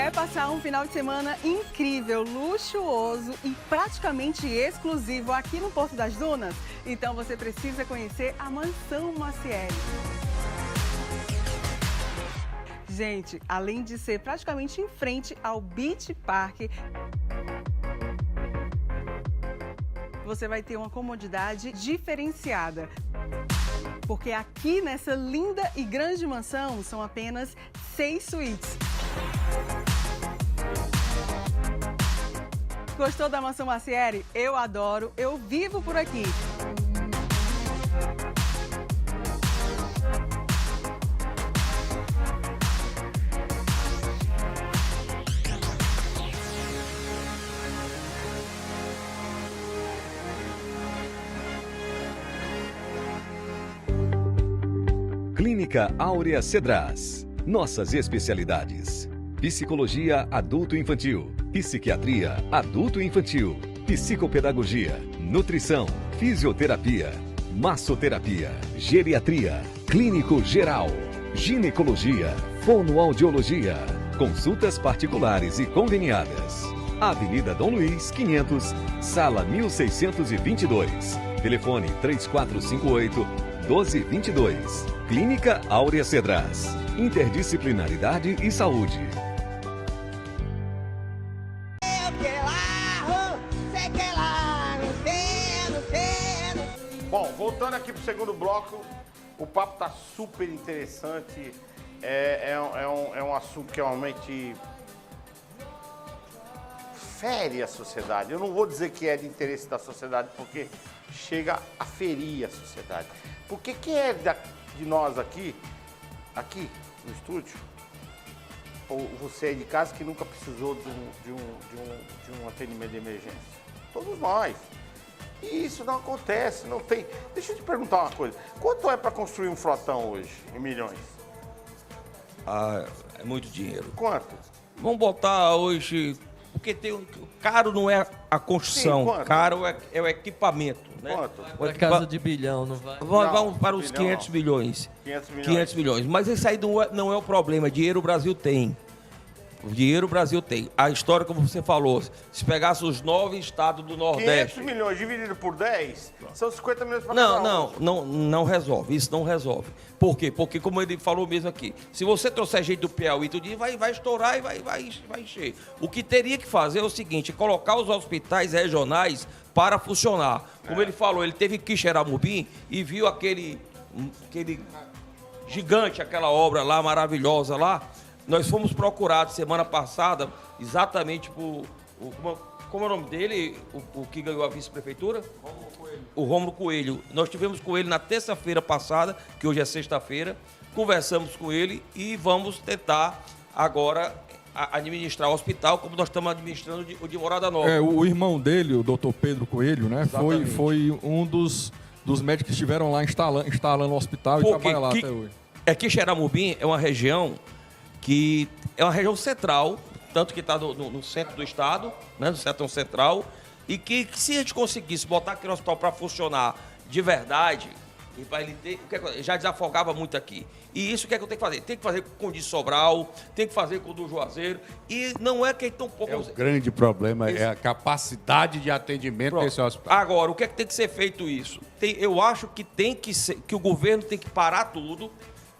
Quer passar um final de semana incrível, luxuoso e praticamente exclusivo aqui no Porto das Dunas? Então você precisa conhecer a Mansão Macieri. Gente, além de ser praticamente em frente ao Beach Park, você vai ter uma comodidade diferenciada. Porque aqui nessa linda e grande mansão são apenas 6 suítes. Gostou da Mansão Macieri? Eu adoro, eu vivo por aqui. Clínica Áurea Cedras. Nossas especialidades: psicologia adulto-infantil, psiquiatria adulto-infantil, psicopedagogia, nutrição, fisioterapia, massoterapia, geriatria, clínico geral, ginecologia, fonoaudiologia, consultas particulares e conveniadas. Avenida Dom Luiz, 500, sala 1622. Telefone 3458-1222. Clínica Áurea Cedras. Interdisciplinaridade e saúde. Bom, voltando aqui pro segundo bloco, o papo tá super interessante. É um assunto que realmente fere a sociedade. Eu não vou dizer que é de interesse da sociedade, porque chega a ferir a sociedade. Porque quem é de nós aqui no estúdio, ou você aí de casa que nunca precisou de um atendimento de emergência? Todos nós. E isso não acontece, não tem. Deixa eu te perguntar uma coisa. Quanto é para construir um frotão hoje, em milhões? Ah, é muito dinheiro. Quanto? Vamos botar hoje, porque caro não é a construção, Sim, caro é o equipamento, né? Quanto? Para casa de bilhão, não vai? Vamos para os bilhão 500 milhões. 500 milhões. 500 milhões. Mas isso aí não é o problema. Dinheiro o Brasil tem. O dinheiro o Brasil tem. A história, como você falou, se pegasse os 9 estados do 500 Nordeste... milhões dividido por 10, são 50 milhões para cada um. Não resolve. Isso não resolve. Por quê? Porque, como ele falou mesmo aqui, se você trouxer gente do Piauí, tudo vai estourar e vai encher. O que teria que fazer é o seguinte, colocar os hospitais regionais para funcionar. Como ele falou, ele teve que ir em Xeramubim e viu aquele gigante, aquela obra lá, maravilhosa lá. Nós fomos procurados semana passada, exatamente por... Como é o nome dele, o que ganhou a vice-prefeitura? O Rômulo Coelho. Nós tivemos com ele na terça-feira passada, que hoje é sexta-feira, conversamos com ele e vamos tentar agora administrar o hospital como nós estamos administrando o de Morada Nova. O irmão dele, o doutor Pedro Coelho, né, foi um dos médicos que estiveram lá instalando o hospital e trabalha lá até hoje. É que Xeramubim é uma região que é uma região central, tanto que está no centro do estado, né, no setor central, e que se a gente conseguisse botar aquele hospital para funcionar de verdade, e para ele ter, já desafogava muito aqui. E isso o que é que eu tenho que fazer? Tem que fazer com o de Sobral, tem que fazer com o do Juazeiro, e não é que tão pouco... O grande problema é a capacidade de atendimento desse hospital. Agora, o que é que tem que ser feito isso? Eu acho que que o governo tem que parar tudo,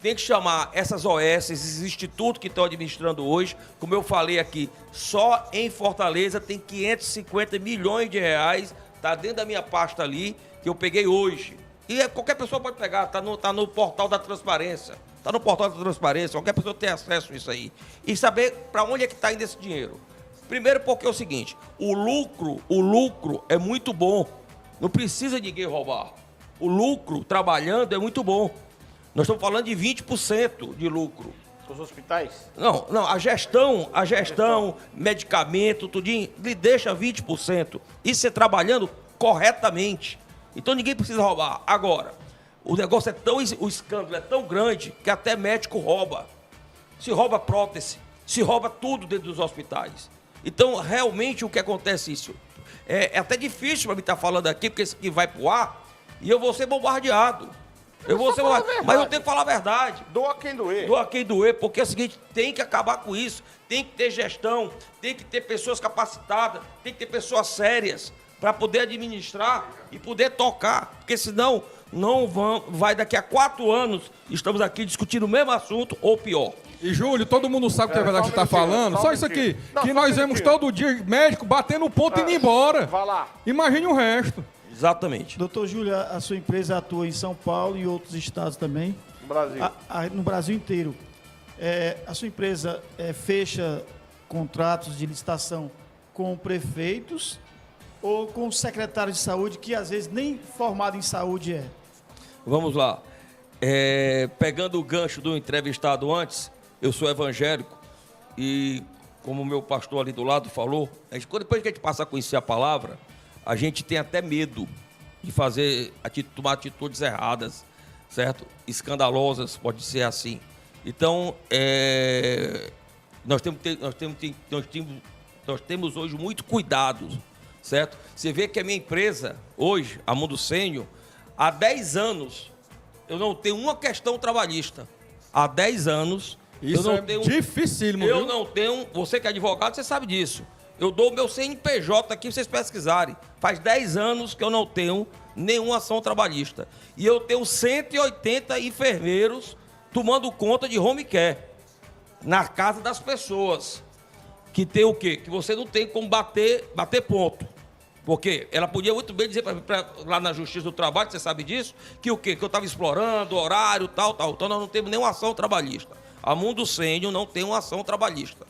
tem que chamar essas OS, esses institutos que estão administrando hoje. Como eu falei aqui, só em Fortaleza tem 550 milhões de reais, tá dentro da minha pasta ali, que eu peguei hoje. E qualquer pessoa pode pegar, tá no portal da transparência. Tá no portal da transparência, qualquer pessoa tem acesso a isso aí. E saber para onde é que está indo esse dinheiro. Primeiro porque é o seguinte, o lucro é muito bom. Não precisa ninguém roubar. O lucro trabalhando é muito bom. Nós estamos falando de 20% de lucro. Os hospitais? Não, a gestão, medicamento, tudinho, lhe deixa 20%. Isso é trabalhando corretamente. Então ninguém precisa roubar. Agora, o negócio o escândalo é tão grande que até médico rouba. Se rouba prótese, se rouba tudo dentro dos hospitais. Então, realmente, o que acontece isso? É até difícil para mim estar falando aqui, porque isso aqui vai pro ar e eu vou ser bombardeado. Mas eu tenho que falar a verdade. Doa quem doer. Doa quem doer, porque é o seguinte, tem que acabar com isso. Tem que ter gestão, tem que ter pessoas capacitadas, tem que ter pessoas sérias para poder administrar e poder tocar. Porque senão, vai daqui a 4 anos, estamos aqui discutindo o mesmo assunto ou pior. E, Júlio, todo mundo sabe que é verdade que você está falando. Só isso aqui. Que nós vemos todo dia médico batendo ponto e indo embora. Vai lá. Imagine o resto. Exatamente. Doutor Júlio, a sua empresa atua em São Paulo e outros estados também? No Brasil. No Brasil inteiro. A sua empresa fecha contratos de licitação com prefeitos ou com o secretário de saúde, que às vezes nem formado em saúde é? Vamos lá. Pegando o gancho do entrevistado antes, eu sou evangélico e, como o meu pastor ali do lado falou, depois que a gente passa a conhecer a palavra, a gente tem até medo de tomar atitudes erradas, certo? Escandalosas, pode ser assim. Então, nós temos hoje muito cuidado, certo? Você vê que a minha empresa, hoje, a Mundo Sênior, há 10 anos, eu não tenho uma questão trabalhista. Há 10 anos, isso eu não tenho... dificílimo, Eu viu? não tenho... Você que é advogado, você sabe disso. Eu dou o meu CNPJ aqui, pra vocês pesquisarem. Faz 10 anos que eu não tenho nenhuma ação trabalhista. E eu tenho 180 enfermeiros tomando conta de home care na casa das pessoas. Que tem o quê? Que você não tem como bater ponto. Porque ela podia muito bem dizer lá na Justiça do Trabalho, você sabe disso, que o quê? Que eu estava explorando horário, tal. Então nós não temos nenhuma ação trabalhista. A Mundo Sênior não tem uma ação trabalhista.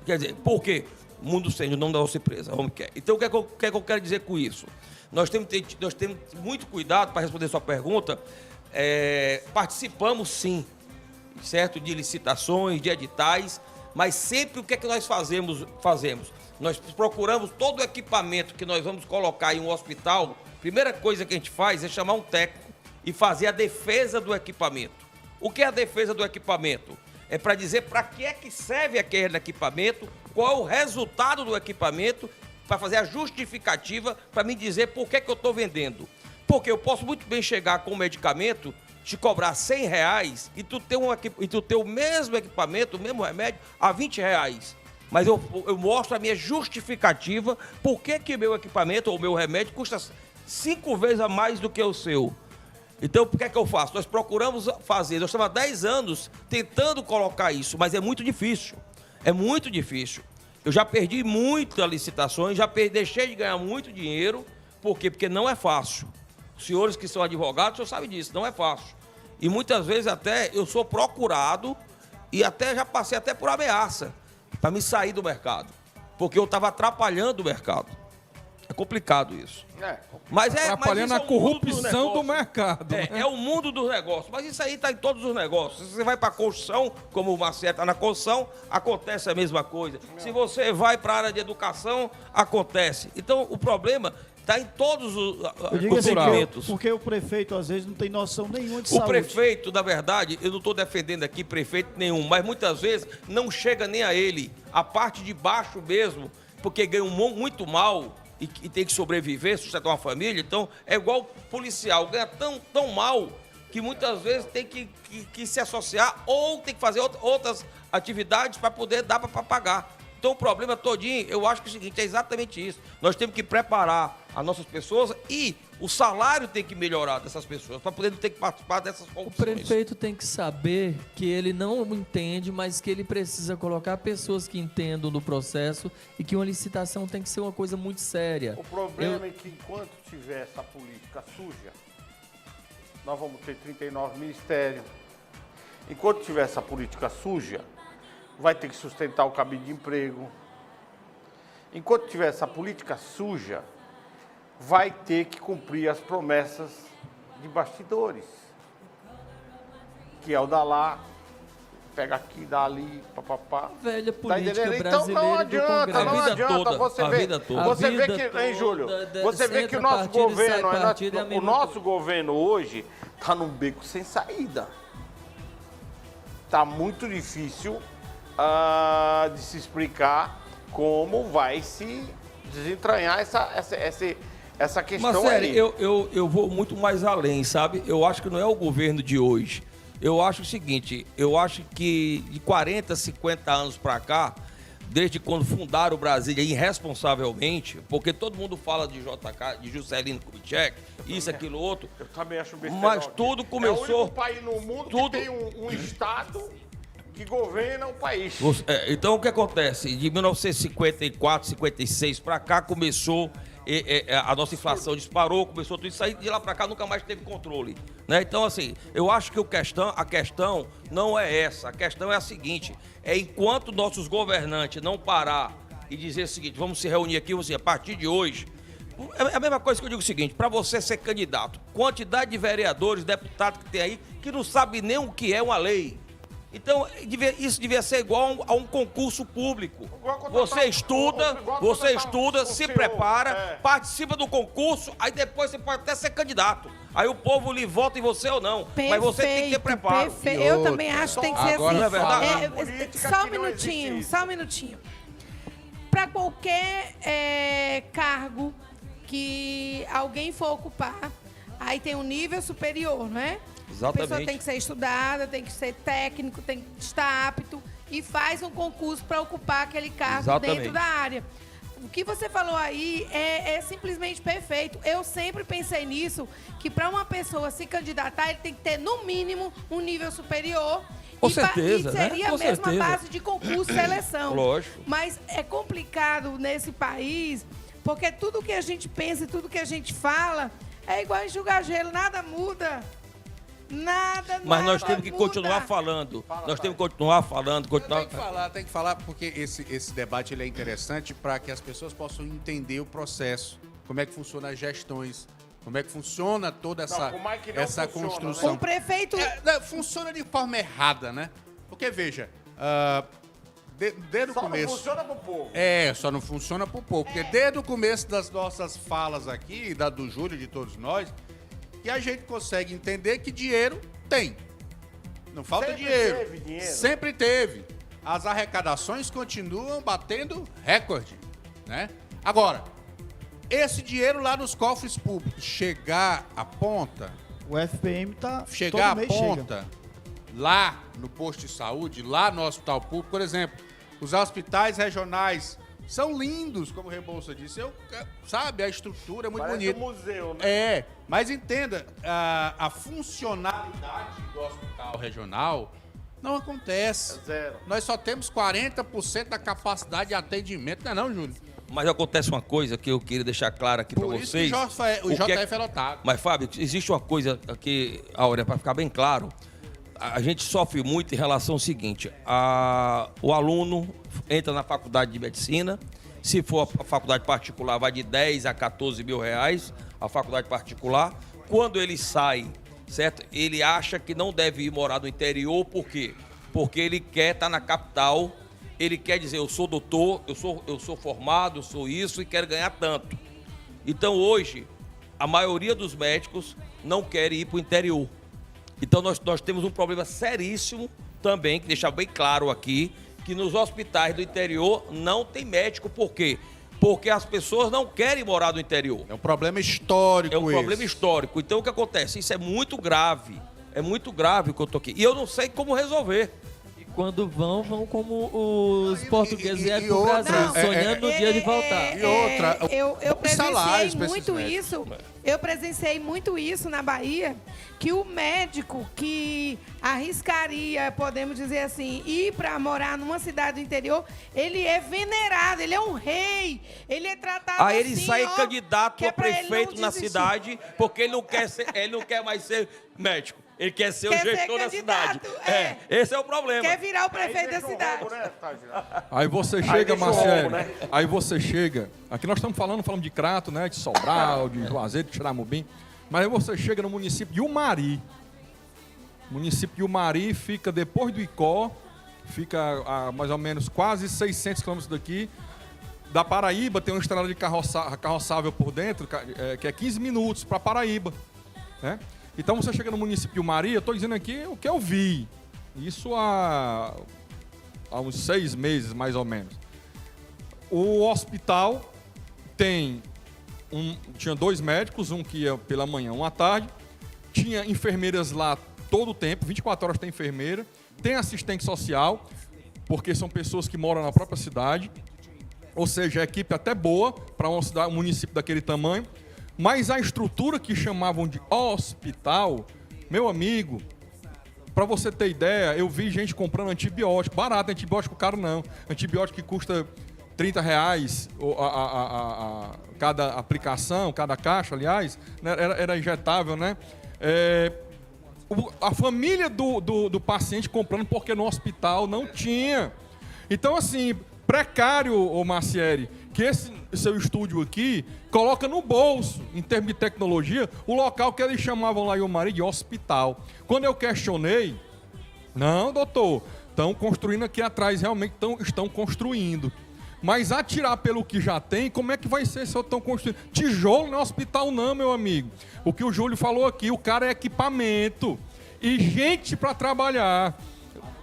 Quer dizer, por quê? Mundo Sênior, não da nossa empresa, home care. Então, o que é que eu quero dizer com isso? Nós temos muito cuidado para responder sua pergunta. Participamos, sim, certo? De licitações, de editais, mas sempre o que é que nós fazemos? Nós procuramos todo o equipamento que nós vamos colocar em um hospital. Primeira coisa que a gente faz é chamar um técnico e fazer a defesa do equipamento. O que é a defesa do equipamento? É para dizer para que é que serve aquele equipamento, qual é o resultado do equipamento, para fazer a justificativa, para me dizer por que eu estou vendendo. Porque eu posso muito bem chegar com um medicamento, te cobrar R$100 e tu ter o mesmo equipamento, o mesmo remédio, a R$20. Mas eu mostro a minha justificativa, por que meu equipamento ou meu remédio custa 5 vezes a mais do que o seu. Então, o que é que eu faço? Nós procuramos fazer, nós estamos há 10 anos tentando colocar isso, mas é muito difícil. É muito difícil. Eu já perdi muitas licitações, deixei de ganhar muito dinheiro. Por quê? Porque não é fácil. Os senhores que são advogados, o senhor sabe disso, não é fácil. E muitas vezes até eu sou procurado e até já passei até por ameaça para me sair do mercado. Porque eu estava atrapalhando o mercado. É complicado isso. Mas atrapalhando a corrupção do mercado. É o mundo dos negócios. Mas isso aí está em todos os negócios. Se você vai para a construção, como o Marcelo está na construção, acontece a mesma coisa. Se você vai para a área de educação, acontece. Então, o problema está em todos os segmentos. Porque o prefeito, às vezes, não tem noção nenhuma de saúde. O prefeito, na verdade, eu não estou defendendo aqui prefeito nenhum, mas muitas vezes não chega nem a ele. A parte de baixo mesmo, porque ganha muito mal e tem que sobreviver, sustentar uma família. Então, é igual policial, ganha tão mal que muitas vezes tem que se associar ou tem que fazer outras atividades para poder dar para pagar. Então, o problema todinho, eu acho que é o seguinte, é exatamente isso. Nós temos que preparar as nossas pessoas e o salário tem que melhorar dessas pessoas, para poder não ter que participar dessas corrupções. O prefeito tem que saber que ele não entende, mas que ele precisa colocar pessoas que entendam do processo e que uma licitação tem que ser uma coisa muito séria. O problema é que enquanto tiver essa política suja, nós vamos ter 39 ministérios. Enquanto tiver essa política suja, vai ter que sustentar o cabide de emprego. Enquanto tiver essa política suja, vai ter que cumprir as promessas de bastidores, que é o da lá, pega aqui, dá ali, papapá. Velha política brasileira. Então não adianta, não adianta. Você vê que, hein, Júlio? Você vê que o nosso governo, o nosso governo hoje está num beco sem saída. Está muito difícil de se explicar como vai se desentranhar essa questão Marcelo, aí. eu vou muito mais além, sabe? Eu acho que não é o governo de hoje. Eu acho o seguinte, eu acho que de 40, 50 anos para cá, desde quando fundaram o Brasília irresponsavelmente, porque todo mundo fala de JK, de Juscelino Kubitschek, isso, aquilo, outro. Eu também acho besteira. Mas tudo começou... É o único país no mundo tudo... que tem um Estado que governa o país. Então, o que acontece? De 1954, 56 para cá, começou... a nossa inflação disparou, começou tudo isso aí, de lá para cá nunca mais teve controle, né? Então, assim, eu acho que a questão não é essa, a questão é a seguinte, é enquanto nossos governantes não parar e dizer o seguinte, vamos se reunir aqui, a partir de hoje, é a mesma coisa que eu digo o seguinte, para você ser candidato, quantidade de vereadores, deputados que tem aí, que não sabe nem o que é uma lei. Então, isso devia ser igual a um concurso público. Você estuda, se prepara, participa do concurso, aí depois você pode até ser candidato. Aí o povo lhe vota em você ou não. Perfeito, mas você tem que ter preparo. Eu também acho que tem que ser agora, assim. não é verdade? Só um minutinho. Para qualquer cargo que alguém for ocupar, aí tem um nível superior, não é? Exatamente. A pessoa tem que ser estudada, tem que ser técnico, tem que estar apto e faz um concurso para ocupar aquele cargo dentro da área. O que você falou aí é simplesmente perfeito. Eu sempre pensei nisso, que para uma pessoa se candidatar, ele tem que ter, no mínimo, um nível superior. Com certeza, e seria né? a mesma base de concurso e seleção. Lógico. Mas é complicado nesse país, porque tudo que a gente pensa e tudo que a gente fala é igual enxugar gelo, nada muda. Mas nós temos que continuar falando. Nós temos que continuar falando. Tem que falar, porque esse debate ele é interessante para que as pessoas possam entender o processo, como é que funcionam as gestões, como é que funciona toda essa construção. O prefeito... funciona de forma errada, né? Porque, veja, desde o começo... Só não funciona pro povo. Só não funciona pro povo. Porque desde o começo das nossas falas aqui, do Júlio e de todos nós, que a gente consegue entender que dinheiro tem. Não falta dinheiro. Teve dinheiro. Sempre teve. As arrecadações continuam batendo recorde, né? Agora, esse dinheiro lá nos cofres públicos chegar à ponta... O FPM tá... Chegar à ponta, lá no posto de saúde, lá no hospital público, por exemplo, os hospitais regionais são lindos, como o Rebouça disse. Sabe, a estrutura é muito bonita. Parece um museu, né? Mas entenda, a funcionalidade do hospital regional não acontece. É zero. Nós só temos 40% da capacidade de atendimento, não é não, Júlio? Mas acontece uma coisa que eu queria deixar claro aqui para vocês. Por isso que o JF é lotado. Mas, Fábio, existe uma coisa aqui, Áurea, para ficar bem claro. A gente sofre muito em relação ao seguinte, o aluno entra na faculdade de medicina, se for a faculdade particular vai de 10 a 14 mil reais, a faculdade particular. Quando ele sai, certo? Ele acha que não deve ir morar no interior, por quê? Porque ele quer estar na capital, ele quer dizer, eu sou doutor, eu sou formado, eu sou isso e quero ganhar tanto. Então hoje, a maioria dos médicos não querem ir para o interior. Então nós temos um problema seríssimo também, que deixar bem claro aqui, que nos hospitais do interior não tem médico. Por quê? Porque as pessoas não querem morar no interior. É um problema histórico. É um problema histórico. Então o que acontece? Isso é muito grave. É muito grave o que eu tô aqui. E eu não sei como resolver. Quando vão como os portugueses vieram pro outra, Brasil, sonhando no dia de voltar. E outra, eu salários presenciei pra muito esses isso. Eu presenciei muito isso na Bahia, que o médico que arriscaria, podemos dizer assim, ir para morar numa cidade do interior, ele é venerado, ele é um rei, ele é tratado Aí ele assim, sai ó, candidato que é a pra ele não prefeito na desistir. cidade, porque ele não quer mais ser médico. Ele quer ser o gestor da cidade. Esse é o problema. Quer virar o prefeito da cidade. Aí você chega, Marcelo, aí você chega, aqui nós estamos falando de Crato, né, de Sobral, de Juazeiro, de Tiramubim, mas aí você chega no município de Umari. O município de Umari fica depois do Icó, fica a mais ou menos quase 600 quilômetros daqui. Da Paraíba tem uma estrada de carroçável por dentro, que é 15 minutos para Paraíba, né? Então você chega no município de Umari, eu estou dizendo aqui o que eu vi, isso há uns 6 meses mais ou menos. O hospital tem tinha 2 médicos, um que ia pela manhã, um à tarde. Tinha enfermeiras lá todo o tempo, 24 horas tem enfermeira. Tem assistente social, porque são pessoas que moram na própria cidade. Ou seja, a equipe até boa para um município daquele tamanho. Mas a estrutura que chamavam de hospital, meu amigo, para você ter ideia, eu vi gente comprando antibiótico, barato, antibiótico caro não. Antibiótico que custa R$30 cada aplicação, cada caixa, aliás, né? Era injetável, né? A família do paciente comprando porque no hospital não tinha. Então, assim, precário, ô Marcieri, que esse seu estúdio aqui coloca no bolso, em termos de tecnologia, o local que eles chamavam lá em Omari de hospital. Quando eu questionei, não, doutor, estão construindo aqui atrás, realmente estão construindo. Mas atirar pelo que já tem, como é que vai ser se eu estão construindo? Tijolo não é hospital não, meu amigo. O que o Júlio falou aqui, o cara é equipamento e gente para trabalhar.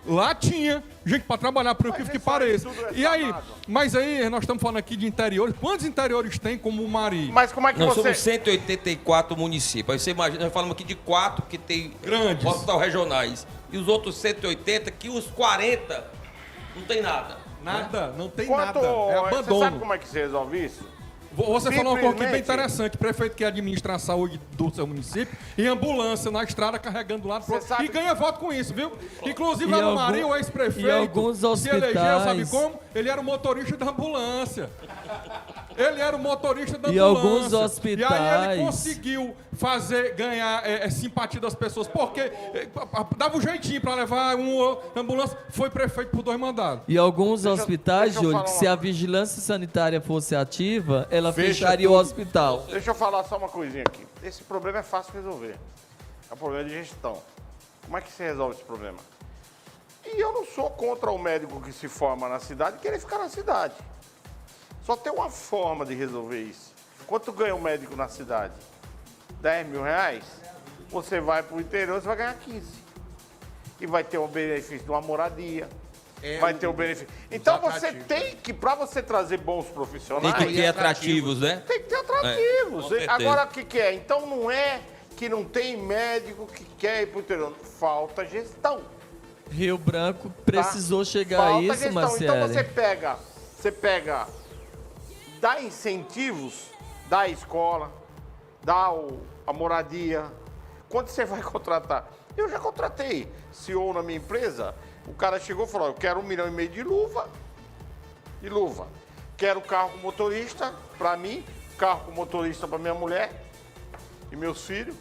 Lá tinha gente para trabalhar, por que pareça. E aí, mas aí nós estamos falando aqui de interiores. Quantos interiores tem como o Mari? Mas como é que nós você... somos 184 municípios. Aí você imagina, nós falamos aqui de 4 que tem grandes hospitais regionais. E os outros 180, que os 40 não tem nada. Nada, não tem nada. É abandono. Você sabe como é que se resolve isso? Você falou uma coisa aqui bem interessante. Prefeito que administra a saúde do seu município em ambulância na estrada carregando lá pro... E ganha voto com isso, viu? Inclusive lá no Marinho, o ex-prefeito se elegeu, sabe como? Ele era o motorista da ambulância. Ele era o motorista da ambulância. E alguns hospitais... E aí ele conseguiu ganhar simpatia das pessoas, porque dava um jeitinho para levar uma ambulância, foi prefeito por 2 mandados. E alguns hospitais, Júlio, que se a vigilância sanitária fosse ativa, ela fecharia o hospital. Deixa eu falar só uma coisinha aqui. Esse problema é fácil de resolver. É um problema de gestão. Como é que se resolve esse problema? E eu não sou contra o médico que se forma na cidade e querer ficar na cidade. Só tem uma forma de resolver isso. Quanto ganha um médico na cidade? R$10 mil? Você vai para o interior, você vai ganhar 15. E vai ter o benefício de uma moradia. Vai ter o benefício. Então você tem que, para você trazer bons profissionais... Tem que ter atrativos, né? Tem que ter atrativos. Agora, o que é? Então não é que não tem médico que quer ir para o interior. Falta gestão. Rio Branco precisou chegar a isso, Marcieri. Então você pega, dá incentivos, dá a escola, dá a moradia. Quando você vai contratar? Eu já contratei CEO na minha empresa, o cara chegou e falou, eu quero 1,5 milhão de luva. Quero carro com motorista para mim, carro com motorista para minha mulher e meus filhos.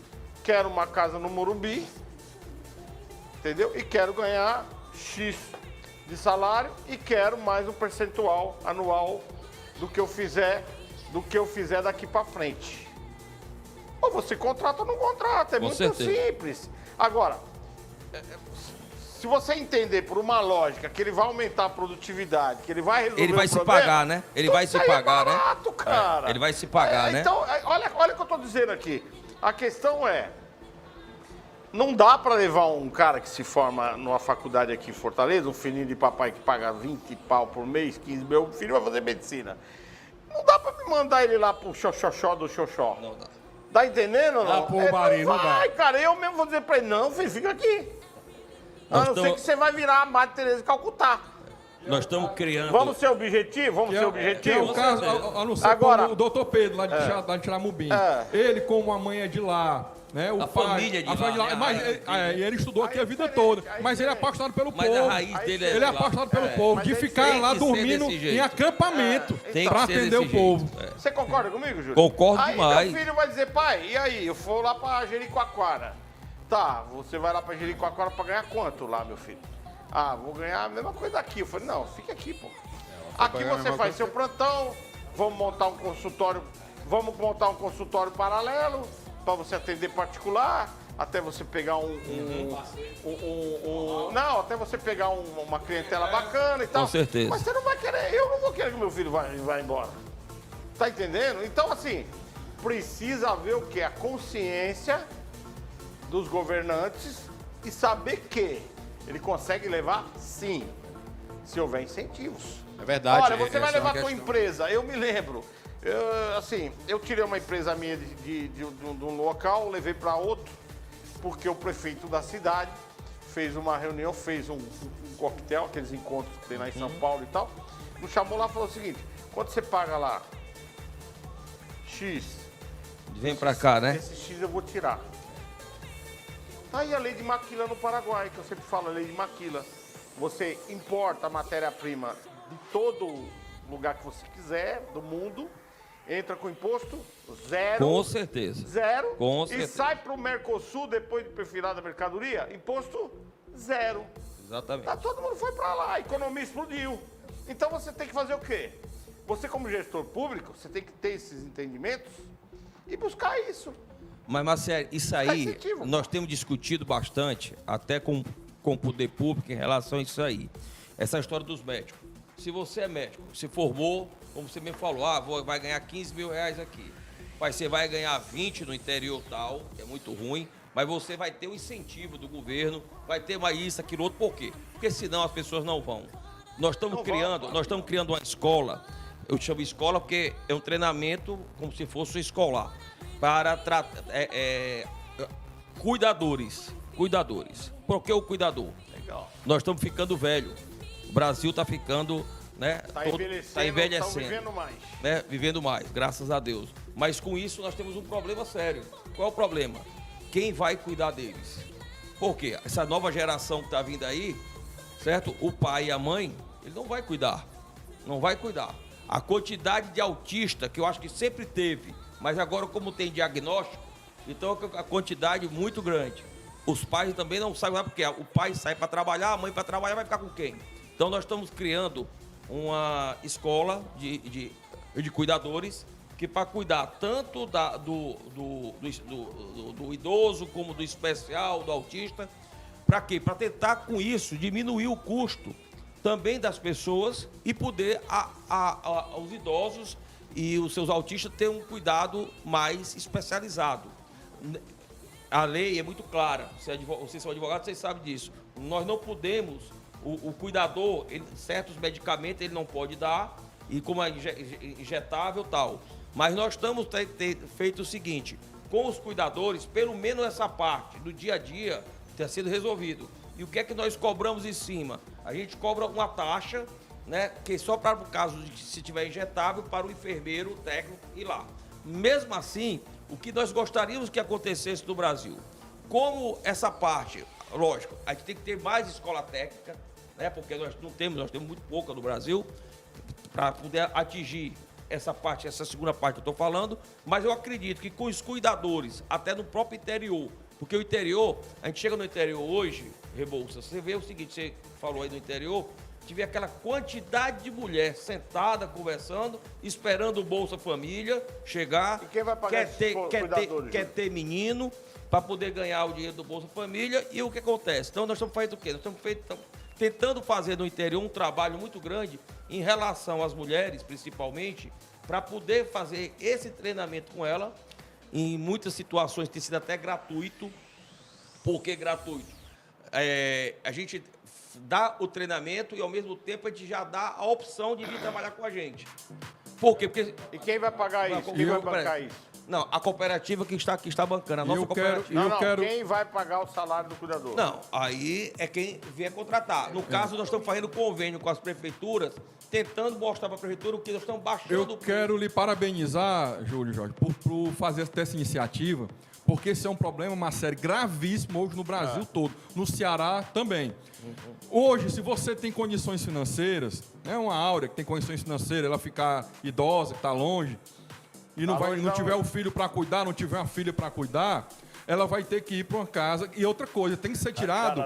Quero uma casa no Morumbi, entendeu? E quero ganhar X de salário e quero mais um percentual anual do que eu fizer daqui para frente. Ou você contrata ou não contrata, é muito simples. Agora, se você entender por uma lógica que ele vai aumentar a produtividade, que ele vai resolver ele vai o se problema, pagar, né? Ele vai se pagar, barato, né? Cara. Ele vai se pagar, né? Então, olha o que eu tô dizendo aqui. A questão é, não dá para levar um cara que se forma numa faculdade aqui em Fortaleza, um filhinho de papai que paga 20 pau por mês, 15, meu filho vai fazer medicina. Não dá para me mandar ele lá pro xoxoxó do xoxó. Não dá. Tá entendendo ou não? Ah, pô, Marinho, não dá. Cara, eu mesmo vou dizer para ele, não, filho, fica aqui. A não ser que você vai virar a Madre Teresa de Calcutá. Nós estamos criando... Vamos ser objetivo? Que é o caso, a não ser agora, o doutor Pedro, lá de Tiramubim. Ele, como a mãe é de lá, né? O pai, família de lá. Mas ele estudou aqui a vida toda. Mas ele é apaixonado pelo povo. A raiz dele ele é apaixonado pelo povo. De ficar lá dormindo em acampamento para atender o povo. Você concorda comigo, Júlio? Concordo demais. Aí meu filho vai dizer, pai, e aí? Eu vou lá para Jericoacoara. Tá, você vai lá para Jericoacoara para ganhar quanto lá, meu filho? Ah, vou ganhar a mesma coisa aqui. Eu falei, não, fica aqui, pô. Aqui você faz seu plantão, vamos montar um consultório paralelo para você atender particular, até você pegar até você pegar uma clientela bacana e tal. Com certeza. Mas você não vai querer, eu não vou querer que meu filho vá embora. Tá entendendo? Então, assim, precisa haver o quê? A consciência dos governantes e saber que ele consegue levar, sim, se houver incentivos. É verdade. Olha, você vai levar a tua empresa. Eu me lembro Eu tirei uma empresa minha de um local, levei para outro, porque o prefeito da cidade fez uma reunião, fez um coquetel, aqueles encontros que tem lá em São Paulo e tal. Nos chamou lá e falou o seguinte: quando você paga lá X, Vem pra cá, né? esse X eu vou tirar. Tá aí a lei de maquila no Paraguai, que eu sempre falo, a lei de maquila. Você importa a matéria-prima de todo lugar que você quiser, do mundo, entra com imposto zero. Com certeza. Zero. Com e certeza. sai para o Mercosul, depois de perfilada a mercadoria, imposto zero. Exatamente. Tá, todo mundo foi para lá, a economia explodiu. Então você tem que fazer o quê? Você, como gestor público, você tem que ter esses entendimentos e buscar isso. Mas, Marcelo, isso aí Incentivo. nós temos discutido bastante, até com o poder público, em relação a isso aí. Essa história dos médicos. Se você é médico, se formou, como você mesmo falou, vai ganhar 15 mil reais aqui. Mas você vai ganhar 20 no interior tal, que é muito ruim, mas você vai ter o incentivo do governo, vai ter mais isso, aquilo outro. Por quê? Porque senão as pessoas não vão. Nós estamos criando uma escola, eu chamo escola porque é um treinamento como se fosse escolar, para cuidadores. Por que o cuidador? Legal. Nós estamos ficando velho. O Brasil está ficando, né? Está Tá envelhecendo. estão vivendo mais. Né? Vivendo mais, graças a Deus. Mas com isso nós temos um problema sério. Qual é o problema? Quem vai cuidar deles? Por quê? Essa nova geração que está vindo aí, certo? O pai e a mãe, ele não vai cuidar. Não vai cuidar. A quantidade de autista, que eu acho que sempre teve, mas agora como tem diagnóstico, então a quantidade muito grande. Os pais também não sabem lá, porque o pai sai para trabalhar, a mãe para trabalhar, vai ficar com quem? Então nós estamos criando uma escola de cuidadores que para cuidar tanto do idoso como do especial, do autista. Para quê? Para tentar com isso diminuir o custo também das pessoas e poder os idosos e os seus autistas ter um cuidado mais especializado. A lei é muito clara, vocês são advogados, vocês sabem disso. Nós não podemos, o cuidador, certos medicamentos ele não pode dar, e como é injetável tal. Mas nós estamos feito o seguinte, com os cuidadores, pelo menos essa parte do dia a dia ter sido resolvido. E o que é que nós cobramos em cima? A gente cobra uma taxa, né, que só para o caso de se tiver injetável, para o enfermeiro, o técnico ir lá. Mesmo assim, o que nós gostaríamos que acontecesse no Brasil, como essa parte, lógico, a gente tem que ter mais escola técnica, né, porque nós temos muito pouca no Brasil, para poder atingir essa parte, essa segunda parte que eu estou falando, mas eu acredito que com os cuidadores, até no próprio interior, porque o interior, a gente chega no interior hoje, Rebouças, você vê o seguinte, você falou aí no interior, tive aquela quantidade de mulher sentada, conversando, esperando o Bolsa Família chegar. E quem vai pagar quer ter menino para poder ganhar o dinheiro do Bolsa Família. E o que acontece? Então nós estamos fazendo o quê? Nós estamos tentando fazer no interior um trabalho muito grande em relação às mulheres, principalmente, para poder fazer esse treinamento com ela. Em muitas situações tem sido até gratuito. Por que gratuito? A gente dá o treinamento e, ao mesmo tempo, a gente já dá a opção de vir trabalhar com a gente. Por quê? Porque... E quem vai pagar isso? Quem vai bancar isso? Não, a cooperativa que está bancando, a nossa cooperativa. Quem vai pagar o salário do cuidador? Não, aí é quem vier contratar. No caso, nós estamos fazendo convênio com as prefeituras, tentando mostrar para a prefeitura o que nós estamos baixando. Eu quero lhe parabenizar, Júlio Jorge, por fazer essa iniciativa, porque esse é um problema, uma série gravíssima hoje no Brasil todo, no Ceará também. Hoje, se você tem condições financeiras, né, uma Áurea que tem condições financeiras, ela ficar idosa, que está longe, e não tiver o filho para cuidar, não tiver uma filha para cuidar, ela vai ter que ir para uma casa. E outra coisa, tem que ser tirado,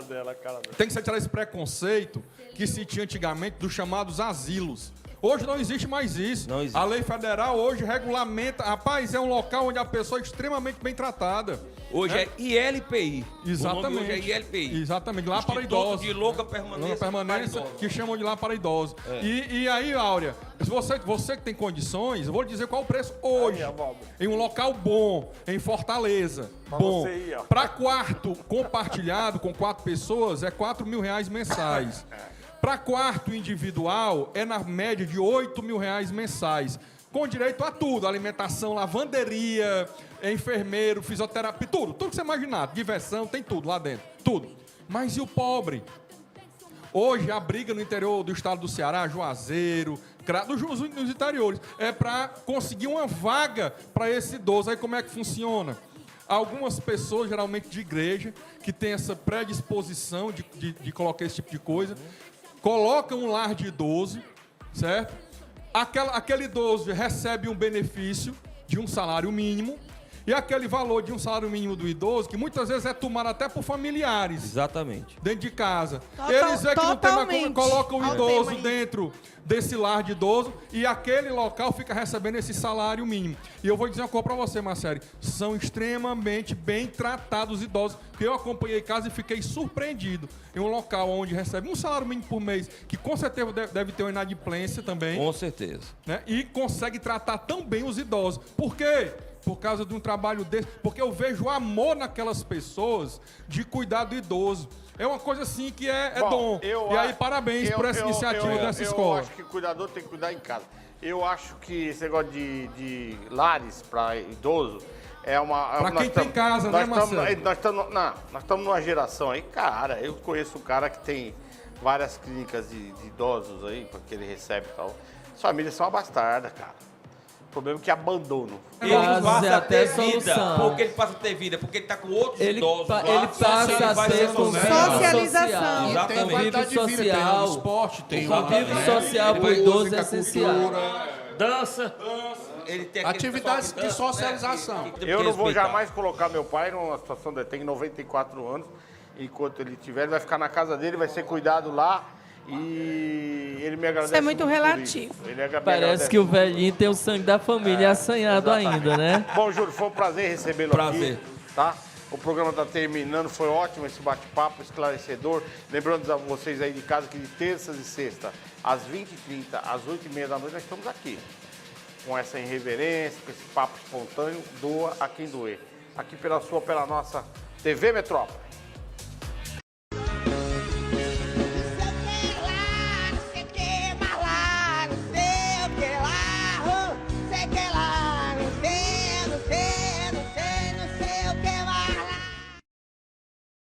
tem que ser tirado esse preconceito que se tinha antigamente dos chamados asilos. Hoje não existe mais isso. A lei federal hoje regulamenta. Rapaz, é um local onde a pessoa é extremamente bem tratada. Hoje é ILPI. Exatamente. Hoje é ILPI. Exatamente, lá para idosos. De longa permanência. Que chamam de lá para idosos. E aí, Áurea, se você que tem condições, eu vou lhe dizer qual é o preço hoje. Em um local bom, em Fortaleza. Bom. Para quarto compartilhado com 4 pessoas, é R$4.000 mensais. Para quarto individual, é na média de R$8.000 mensais. com direito a tudo, alimentação, lavanderia, enfermeiro, fisioterapia, tudo que você imaginar, diversão, tem tudo lá dentro, tudo. Mas e o pobre? Hoje a briga no interior do estado do Ceará, Juazeiro, nos interiores, é para conseguir uma vaga para esse idoso. Aí como é que funciona? Algumas pessoas, geralmente de igreja, que tem essa predisposição de colocar esse tipo de coisa, colocam um lar de idoso, certo? Aquele idoso recebe um benefício de um salário mínimo, e aquele valor de um salário mínimo do idoso, que muitas vezes é tomado até por familiares. Exatamente. Dentro de casa. Eles é que não tem mais, colocam o idoso dentro desse lar de idoso e aquele local fica recebendo esse salário mínimo. E eu vou dizer uma coisa pra você, Marcelo. São extremamente bem tratados os idosos. Porque eu acompanhei casa e fiquei surpreendido. Em um local onde recebe um salário mínimo por mês, que com certeza deve ter uma inadimplência também. Com certeza. Né? E consegue tratar tão bem os idosos. Por quê? Por causa de um trabalho desse, porque eu vejo amor naquelas pessoas de cuidar do idoso. É uma coisa assim que é dom. E aí, parabéns por essa iniciativa dessa escola. Eu acho que o cuidador tem que cuidar em casa. Eu acho que esse negócio de lares para idoso é uma... Para quem tem casa, né, Marcelo? Nós estamos numa geração aí, cara, eu conheço um cara que tem várias clínicas de idosos aí, porque ele recebe e tal. As famílias são uma bastarda, cara. O problema é que abandonam. Ele passa a ter vida. Por que ele passa a ter vida? Porque ele está com outros idosos. Ele passa a ter socialização. E tem qualidade de vida, tem o esporte, tem o convívio social para o idoso é essencial. Dança. Ele tem atividades de socialização. Eu não vou jamais colocar meu pai numa situação de... Tem 94 anos. Enquanto ele tiver, ele vai ficar na casa dele, vai ser cuidado lá. E ele me agradece. Isso é muito relativo. Parece que o velhinho tem o sangue da família assanhado ainda, né? Bom, Júlio, foi um prazer recebê-lo aqui. Tá? O programa está terminando, foi ótimo esse bate-papo esclarecedor. Lembrando a vocês aí de casa que de terças e sexta, às 20h30, às 8h30 da noite, nós estamos aqui. Com essa irreverência, com esse papo espontâneo, doa a quem doer. Aqui pela nossa TV Metrópole.